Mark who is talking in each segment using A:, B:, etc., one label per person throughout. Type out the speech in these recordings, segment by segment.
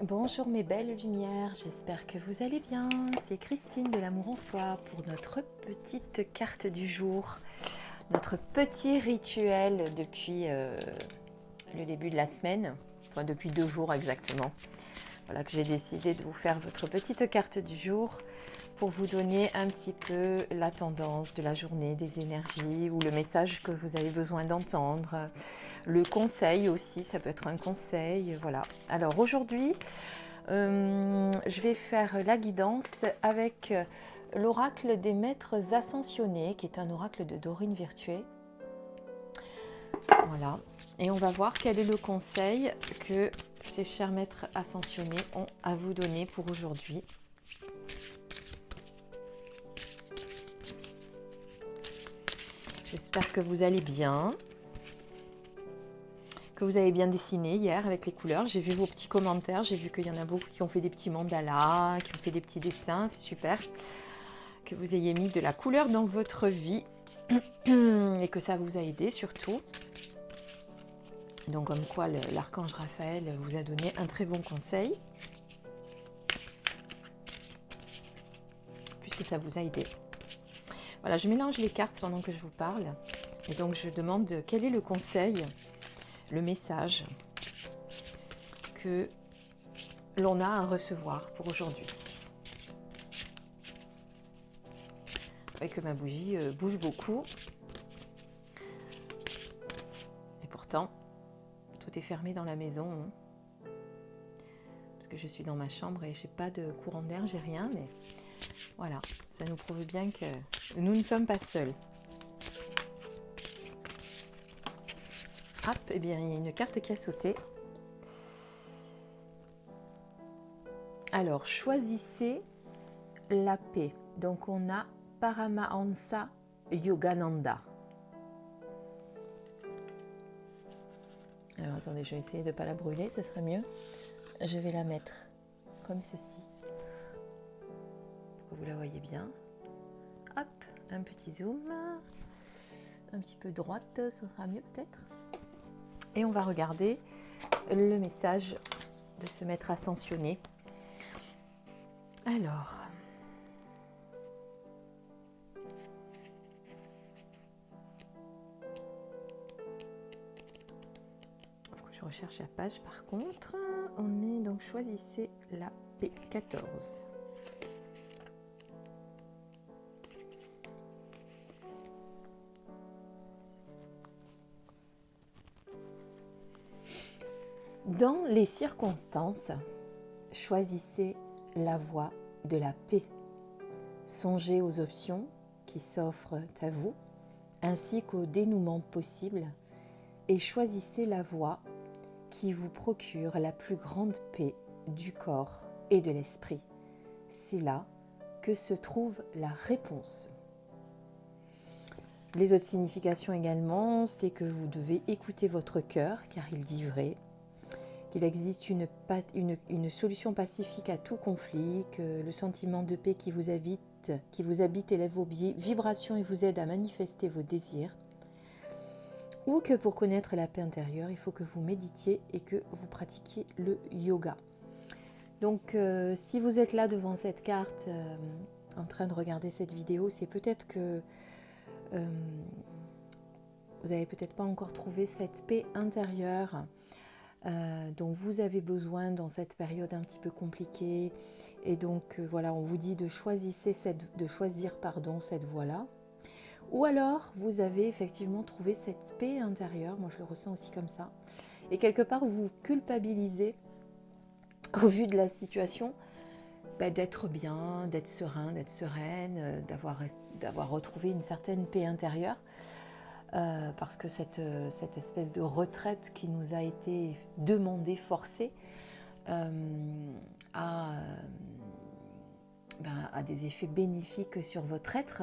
A: Bonjour mes belles lumières, j'espère que vous allez bien. C'est Christine de l'Amour en Soi pour notre petite carte du jour, notre petit rituel depuis le début de la semaine, enfin depuis 2 jours exactement. Voilà que j'ai décidé de vous faire votre petite carte du jour pour vous donner un petit peu la tendance de la journée, des énergies ou le message que vous avez besoin d'entendre. Le conseil aussi, ça peut être un conseil, voilà. Alors aujourd'hui, je vais faire la guidance avec l'oracle des maîtres ascensionnés, qui est un oracle de Dorine Virtué. Voilà. Et on va voir quel est le conseil que ces chers maîtres ascensionnés ont à vous donner pour aujourd'hui. J'espère que vous allez bien, que vous avez bien dessiné hier avec les couleurs. J'ai vu vos petits commentaires, j'ai vu qu'il y en a beaucoup qui ont fait des petits mandalas, qui ont fait des petits dessins, c'est super. Que vous ayez mis de la couleur dans votre vie et que ça vous a aidé surtout. Donc comme quoi l'archange Raphaël vous a donné un très bon conseil, puisque ça vous a aidé. Voilà, je mélange les cartes pendant que je vous parle. Et donc je demande quel est le conseil, le message que l'on a à recevoir pour aujourd'hui. Et que ma bougie bouge beaucoup. Et pourtant, tout est fermé dans la maison. Parce que je suis dans ma chambre et j'ai pas de courant d'air, j'ai rien. Mais voilà, ça nous prouve bien que nous ne sommes pas seuls. Hop, et bien il y a une carte qui a sauté. Alors, choisissez la paix. Donc on a Paramahansa Yogananda. Alors attendez, je vais essayer de ne pas la brûler, ça serait mieux. Je vais la mettre comme ceci, pour que vous la voyez bien. Hop, un petit zoom, un petit peu droite, ça sera mieux peut-être. Et on va regarder le message de ce maître ascensionné. Alors, je recherche la page par contre. On est donc choisissez la P14. Dans les circonstances, choisissez la voie de la paix. Songez aux options qui s'offrent à vous, ainsi qu'au dénouement possible, et choisissez la voie qui vous procure la plus grande paix du corps et de l'esprit. C'est là que se trouve la réponse. Les autres significations également, c'est que vous devez écouter votre cœur, car il dit vrai, qu'il existe une solution pacifique à tout conflit, que le sentiment de paix qui vous habite élève vos vibrations et vous aide à manifester vos désirs, ou que pour connaître la paix intérieure, il faut que vous méditiez et que vous pratiquiez le yoga. Donc si vous êtes là devant cette carte, en train de regarder cette vidéo, c'est peut-être que vous n'avez peut-être pas encore trouvé cette paix intérieure dont vous avez besoin dans cette période un petit peu compliquée. Et donc voilà, on vous dit de choisir cette voie-là. Ou alors vous avez effectivement trouvé cette paix intérieure, moi je le ressens aussi comme ça. Et quelque part vous culpabilisez au vu de la situation, d'être bien, d'être serein, d'être sereine, d'avoir retrouvé une certaine paix intérieure. Parce que cette espèce de retraite qui nous a été demandée, forcée, a des effets bénéfiques sur votre être.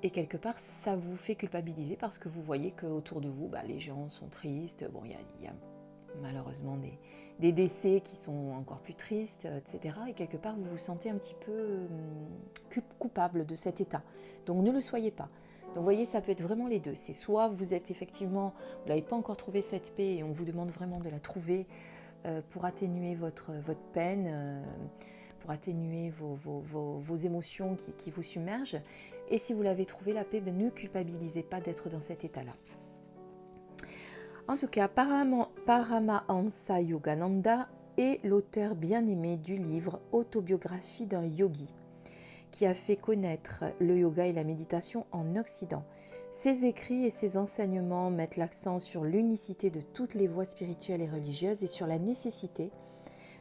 A: Et quelque part, ça vous fait culpabiliser parce que vous voyez qu'autour de vous, les gens sont tristes. Bon, il y a malheureusement des décès qui sont encore plus tristes, etc. Et quelque part, vous vous sentez un petit peu coupable de cet état. Donc ne le soyez pas. Donc vous voyez, ça peut être vraiment les deux. C'est soit vous êtes effectivement, vous n'avez pas encore trouvé cette paix et on vous demande vraiment de la trouver pour atténuer votre peine, pour atténuer vos émotions qui vous submergent. Et si vous l'avez trouvé, la paix, ne culpabilisez pas d'être dans cet état-là. En tout cas, Paramahansa Yogananda est l'auteur bien-aimé du livre Autobiographie d'un yogi, qui a fait connaître le yoga et la méditation en Occident. Ses écrits et ses enseignements mettent l'accent sur l'unicité de toutes les voies spirituelles et religieuses et sur la nécessité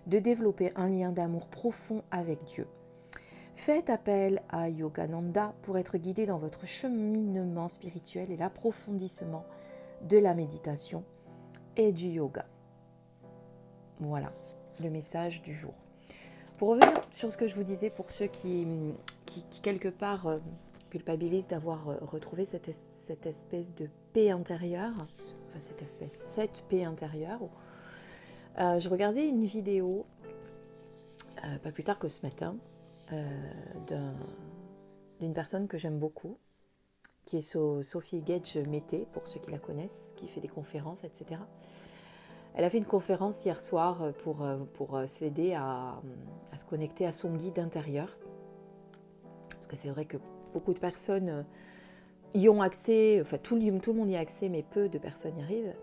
A: de développer un lien d'amour profond avec Dieu. Faites appel à Yogananda pour être guidé dans votre cheminement spirituel et l'approfondissement de la méditation et du yoga. Voilà le message du jour. Pour revenir sur ce que je vous disais, pour ceux qui quelque part culpabilisent d'avoir retrouvé cette espèce de paix intérieure, enfin cette paix intérieure, je regardais une vidéo pas plus tard que ce matin d'une personne que j'aime beaucoup, qui est Sophie Gage-Mété, pour ceux qui la connaissent, qui fait des conférences, etc. Elle a fait une conférence hier soir pour s'aider à se connecter à son guide intérieur. Parce que c'est vrai que beaucoup de personnes y ont accès, enfin tout le monde y a accès, mais peu de personnes y arrivent.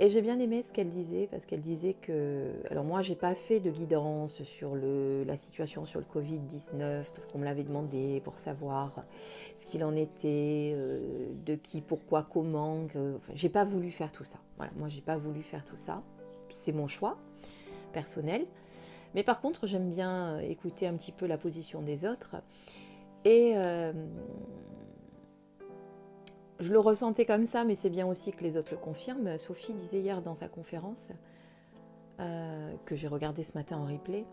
A: Et j'ai bien aimé ce qu'elle disait, parce qu'elle disait que... Alors moi, j'ai pas fait de guidance sur la situation sur le Covid-19, parce qu'on me l'avait demandé pour savoir ce qu'il en était, de qui, pourquoi, comment. Enfin, j'ai pas voulu faire tout ça. Voilà, moi, j'ai pas voulu faire tout ça. C'est mon choix personnel. Mais par contre, j'aime bien écouter un petit peu la position des autres. Et... je le ressentais comme ça, mais c'est bien aussi que les autres le confirment. Sophie disait hier dans sa conférence, que j'ai regardée ce matin en replay,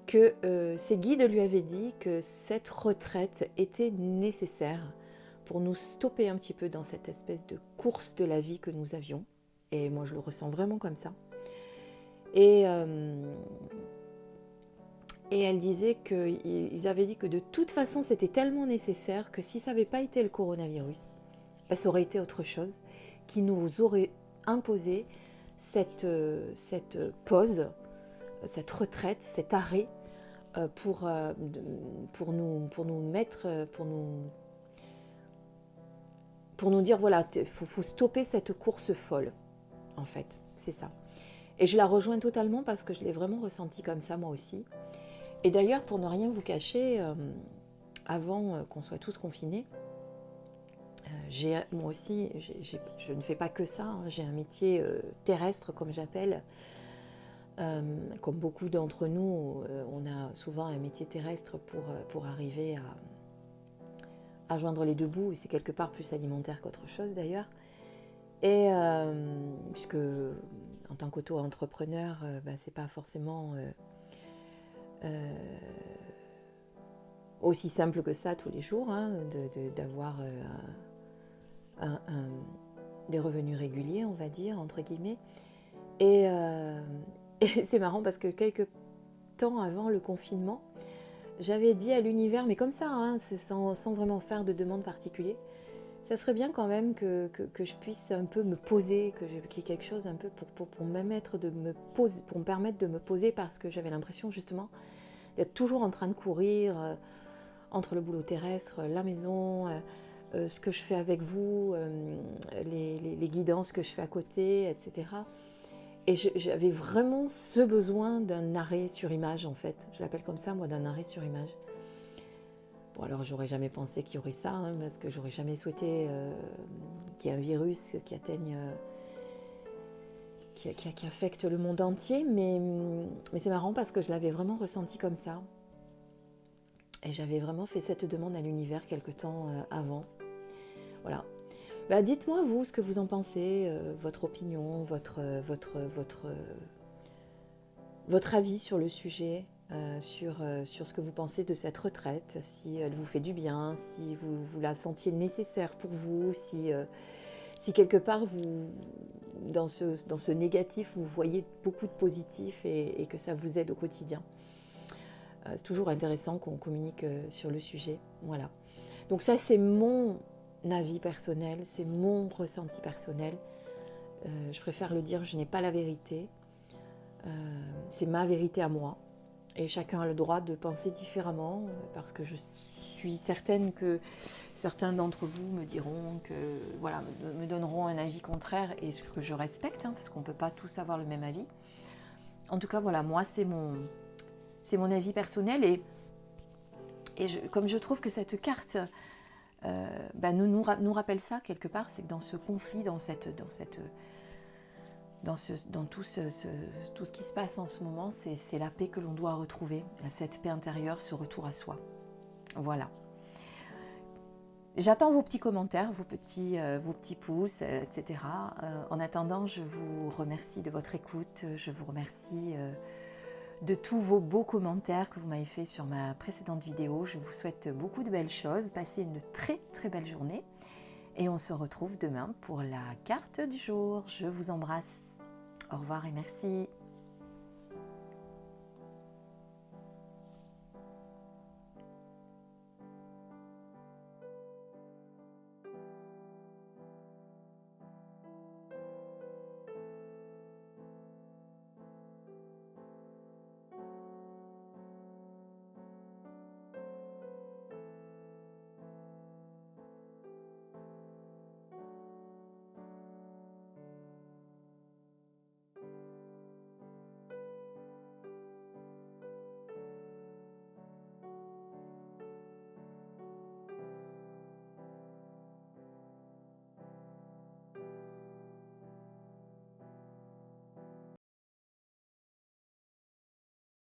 A: que ses guides lui avaient dit que cette retraite était nécessaire pour nous stopper un petit peu dans cette espèce de course de la vie que nous avions. Et moi, je le ressens vraiment comme ça. Et elle disait qu'ils avaient dit que de toute façon, c'était tellement nécessaire que si ça n'avait pas été le coronavirus, ça aurait été autre chose qui nous aurait imposé cette pause, cette retraite, cet arrêt pour nous dire voilà, faut stopper cette course folle, en fait, c'est ça. Et je la rejoins totalement parce que je l'ai vraiment ressenti comme ça moi aussi. Et d'ailleurs, pour ne rien vous cacher, avant qu'on soit tous confinés, moi aussi, je ne fais pas que ça, hein, j'ai un métier terrestre, comme j'appelle. Comme beaucoup d'entre nous, on a souvent un métier terrestre pour arriver à joindre les deux bouts, et c'est quelque part plus alimentaire qu'autre chose d'ailleurs. Et puisque en tant qu'auto-entrepreneur, c'est pas forcément aussi simple que ça tous les jours, hein, d'avoir des revenus réguliers, on va dire, entre guillemets. Et c'est marrant parce que quelques temps avant le confinement, j'avais dit à l'univers, mais comme ça, hein, sans vraiment faire de demande particulière, ça serait bien quand même que je puisse un peu me poser, qu'il y ait quelque chose un peu pour me permettre de me poser, parce que j'avais l'impression justement d'être toujours en train de courir entre le boulot terrestre, la maison, ce que je fais avec vous, les guidances que je fais à côté, etc. Et j'avais vraiment ce besoin d'un arrêt sur image, en fait. Je l'appelle comme ça, moi, d'un arrêt sur image. Bon, alors, j'aurais jamais pensé qu'il y aurait ça, hein, parce que j'aurais jamais souhaité qu'il y ait un virus qui atteigne... Qui affecte le monde entier, mais c'est marrant parce que je l'avais vraiment ressenti comme ça. Et j'avais vraiment fait cette demande à l'univers quelque temps avant. Voilà. Dites-moi, vous, ce que vous en pensez, votre opinion, votre avis sur le sujet, sur ce que vous pensez de cette retraite, si elle vous fait du bien, si vous la sentiez nécessaire pour vous, si quelque part, dans ce négatif, vous voyez beaucoup de positif et que ça vous aide au quotidien. C'est toujours intéressant qu'on communique sur le sujet. Voilà. Donc ça, c'est mon avis personnel, c'est mon ressenti personnel. Je préfère le dire, je n'ai pas la vérité. C'est ma vérité à moi. Et chacun a le droit de penser différemment, parce que je suis certaine que certains d'entre vous me diront que, voilà, me donneront un avis contraire, et ce que je respecte, hein, parce qu'on ne peut pas tous avoir le même avis. En tout cas, voilà, moi, c'est mon avis personnel. Et comme je trouve que cette carte nous rappelle ça quelque part, c'est que dans ce conflit, dans tout ce qui se passe en ce moment, c'est la paix que l'on doit retrouver, cette paix intérieure, ce retour à soi. Voilà. J'attends vos petits commentaires, vos petits pouces, etc. En attendant, je vous remercie de votre écoute, je vous remercie de tous vos beaux commentaires que vous m'avez fait sur ma précédente vidéo. Je vous souhaite beaucoup de belles choses, passez une très très belle journée et on se retrouve demain pour la carte du jour. Je vous embrasse. Au revoir et merci.